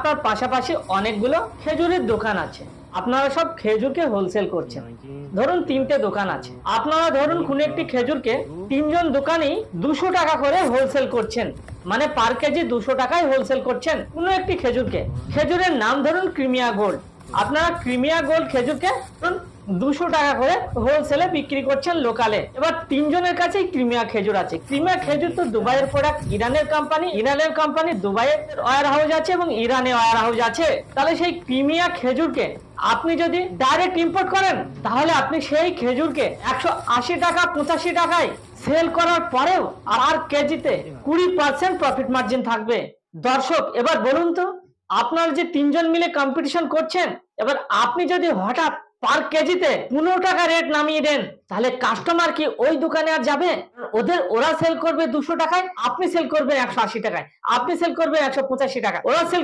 আপনার পাশাপাশি অনেকগুলো খেজুরের দোকান আছে, আপনারা সব খেজুরকে হোলসেল করছেন। ধরুন 3টে দোকান আছে, আপনারা ধরুন কোন একটি খেজুরকে 3জন দোকানি 200 টাকা করে হোলসেল করছেন, মানে পার কেজি 200 টাকায় হোলসেল করছেন কোনো একটি খেজুরকে। খেজুরের নাম ধরুন ক্রিমিয়া গোল্ড, আপনারা ক্রিমিয়া গোল্ড খেজুরকে 200 টাকা করে হোলসেলে বিক্রি করছেন লোকালে। এবার 3জনের কাছেই ক্রিমিয়া খেজুর আছে। ক্রিমিয়া খেজুর তো দুবাইয়ের প্রোডাক্ট, ইরানের কোম্পানি দুবাইয়ের ওয়্যার হাউস আছে এবং ইরানে ওয়্যার হাউস আছে। তাহলে সেই ক্রিমিয়া খেজুরকে আপনি যদি ডাইরেক্ট ইম্পোর্ট করেন, তাহলে আপনি সেই খেজুরকে 180 টাকা 85 টাকায় সেল করার পরেও আর কেজিতে 20% প্রফিট মার্জিন থাকবে। দর্শক এবার বলুন তো, আপনার যে 3জন মিলে কম্পিটিশন করছেন, এবার আপনি যদি হঠাৎ পার কেজিতে 15 টাকা রেট নামিয়ে দেন, তাহলে কাস্টমার কি ওই দোকানে আর যাবে? ওরা সেল করবে 200 টাকায়, আপনি সেল করবেন 180 টাকায়, আপনি সেল করবেন 185 টাকা, ওরা সেল